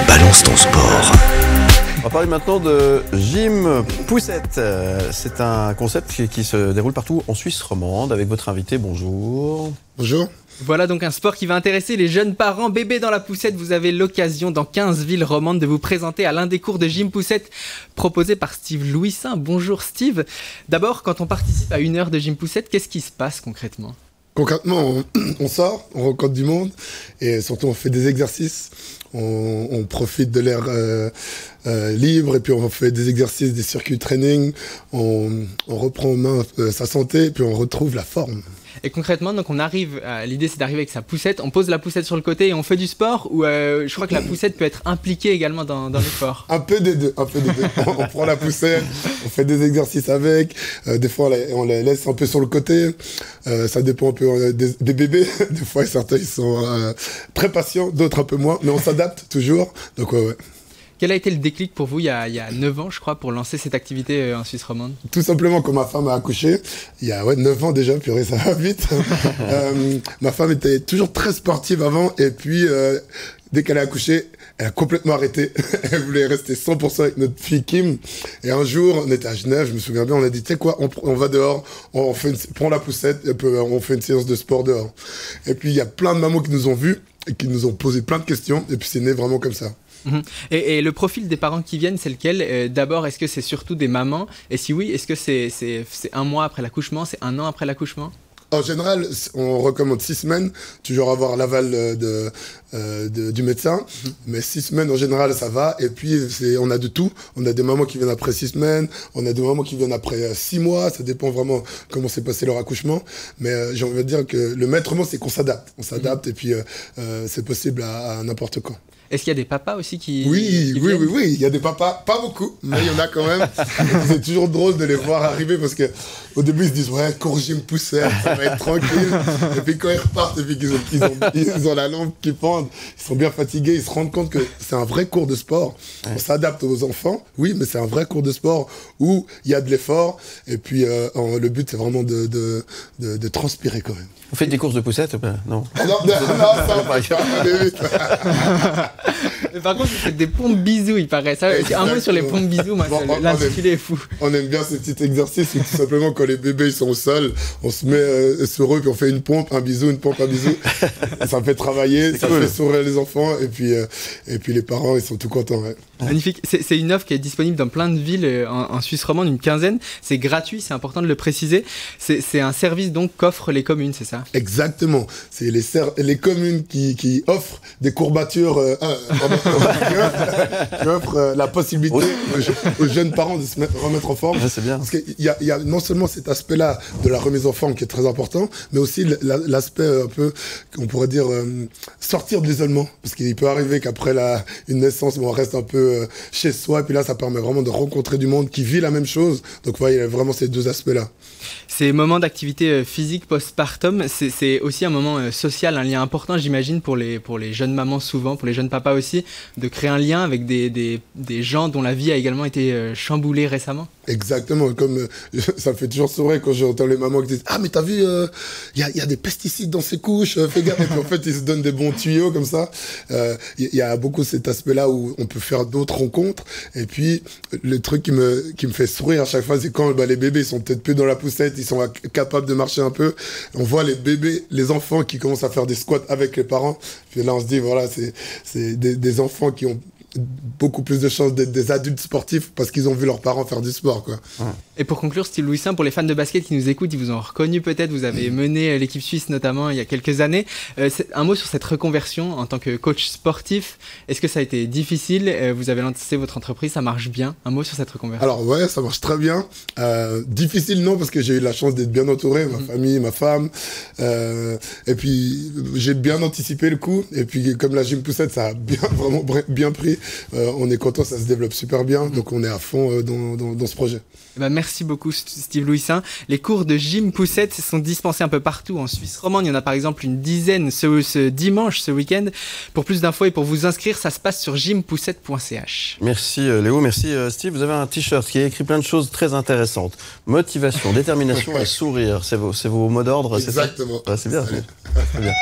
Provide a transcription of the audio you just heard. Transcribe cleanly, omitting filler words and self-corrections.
Balance ton sport. On va parler maintenant de Gym Poussette. C'est un concept qui se déroule partout en Suisse romande avec votre invité. Bonjour. Bonjour. Voilà donc un sport qui va intéresser les jeunes parents. Bébé dans la poussette, vous avez l'occasion dans 15 villes romandes de vous présenter à l'un des cours de Gym Poussette proposés par Steve Louissin. Bonjour Steve. D'abord, quand on participe à 1 heure de Gym Poussette, qu'est-ce qui se passe concrètement ? Concrètement, on sort, on rencontre du monde et surtout on fait des exercices. On profite de l'air libre et puis on fait des exercices, des circuits training. On reprend en main sa santé et puis on retrouve la forme. Et concrètement, donc on arrive, l'idée c'est d'arriver avec sa poussette, on pose la poussette sur le côté et on fait du sport ou je crois que la poussette peut être impliquée également dans l'effort. Un peu des deux. On prend la poussette, on fait des exercices avec, des fois on la laisse un peu sur le côté, ça dépend un peu des bébés, des fois certains ils sont très patients, d'autres un peu moins, mais on s'adapte toujours, donc ouais. Quel a été le déclic pour vous il y a 9 ans, je crois, pour lancer cette activité en Suisse romande ? Tout simplement quand ma femme a accouché, il y a 9 ans déjà, purée, ça va vite. Ma femme était toujours très sportive avant, et puis dès qu'elle a accouché, elle a complètement arrêté. Elle voulait rester 100% avec notre fille Kim. Et un jour, on était à Genève, je me souviens bien, on a dit, tu sais quoi, on va dehors, prend la poussette, et puis on fait une séance de sport dehors. Et puis il y a plein de mamans qui nous ont vus, et qui nous ont posé plein de questions, et puis c'est né vraiment comme ça. Et le profil des parents qui viennent, c'est lequel ? D'abord, est-ce que c'est surtout des mamans ? Et si oui, est-ce que c'est 1 mois après l'accouchement ? C'est 1 an après l'accouchement ? En général, on recommande 6 semaines, toujours avoir l'aval du médecin. Mais 6 semaines, en général, ça va. Et puis, on a de tout. On a des mamans qui viennent après 6 semaines. On a des mamans qui viennent après 6 mois. Ça dépend vraiment comment s'est passé leur accouchement. Mais j'ai envie de dire que le maître mot, c'est qu'on s'adapte. On s'adapte et puis c'est possible à n'importe quand. Est-ce qu'il y a des papas aussi qui Oui, il y a des papas, pas beaucoup, mais il y en a quand même. C'est toujours drôle de les voir arriver parce que au début ils se disent ouais, cours Gym Poussette, ça va être tranquille. Et puis quand ils repartent et puis qu'ils ont la lampe qui pend, ils sont bien fatigués, ils se rendent compte que c'est un vrai cours de sport. On s'adapte aux enfants, oui, mais c'est un vrai cours de sport où il y a de l'effort et puis le but c'est vraiment de transpirer quand même. Vous faites des courses de poussette ou pas ? Non. Non, ça va pas aller vite. Par contre, vous faites des pompes bisous, il paraît. Ça, un mot sur les pompes bisous, moi, l'intitulé est fou. On aime bien ces petits exercices, c'est tout simplement quand les bébés ils sont au sol, on se met sur eux, puis on fait une pompe, un bisou, une pompe, un bisou. Ça fait travailler, ça fait sourire les enfants, et puis les parents, ils sont tout contents. Ouais. Magnifique. C'est une offre qui est disponible dans plein de villes en Suisse romande, une quinzaine. C'est gratuit, c'est important de le préciser. C'est un service donc qu'offrent les communes, c'est ça ? Exactement. C'est les communes qui offrent des courbatures, qui offrent la possibilité aux jeunes parents de se remettre en forme. Ouais, c'est bien. Parce qu'il y a non seulement cet aspect-là de la remise en forme qui est très important, mais aussi l'aspect un peu, on pourrait dire, sortir de l'isolement. Parce qu'il peut arriver qu'après une naissance, on reste un peu chez soi, et puis là, ça permet vraiment de rencontrer du monde qui vit la même chose. Donc, il y a vraiment ces deux aspects-là. Ces moments d'activité physique postpartum, c'est aussi un moment social, un lien important, j'imagine, pour les jeunes mamans souvent, pour les jeunes papas aussi, de créer un lien avec des gens dont la vie a également été chamboulée récemment. Exactement, comme ça me fait toujours sourire quand j'entends les mamans qui disent « Ah mais t'as vu, y a des pesticides dans ces couches, fais gaffe » et puis en fait ils se donnent des bons tuyaux comme ça. Y a beaucoup cet aspect-là où on peut faire d'autres rencontres. Et puis le truc qui me fait sourire à chaque fois, c'est quand les bébés ils sont peut-être plus dans la poussette, ils sont capables de marcher un peu. On voit les bébés, les enfants qui commencent à faire des squats avec les parents. Puis là on se dit voilà, c'est des enfants qui ont beaucoup plus de chances d'être des adultes sportifs parce qu'ils ont vu leurs parents faire du sport, quoi. Et pour conclure, Steve Louissin, pour les fans de basket qui nous écoutent, ils vous ont reconnu peut-être, vous avez mené l'équipe suisse notamment il y a quelques années. Un mot sur cette reconversion en tant que coach sportif. Est-ce que ça a été difficile ? Vous avez lancé votre entreprise, ça marche bien. Un mot sur cette reconversion. Alors ouais, ça marche très bien. Difficile non, parce que j'ai eu la chance d'être bien entouré, ma famille, ma femme. Et puis j'ai bien anticipé le coup. Et puis comme la Gym Poussette, ça a vraiment bien pris. On est content, ça se développe super bien. Donc on est à fond dans ce projet. Merci beaucoup Steve Louissin. Les cours de Gym Poussette sont dispensés un peu partout en Suisse romande. Il y en a par exemple une dizaine ce dimanche, ce week-end. Pour plus d'infos et pour vous inscrire, ça se passe sur gympoussette.ch. Merci Léo, merci Steve. Vous avez un t-shirt qui a écrit plein de choses très intéressantes. Motivation, détermination et sourire. C'est vos mots d'ordre, c'est ça ? Exactement. C'est bien. C'est bien.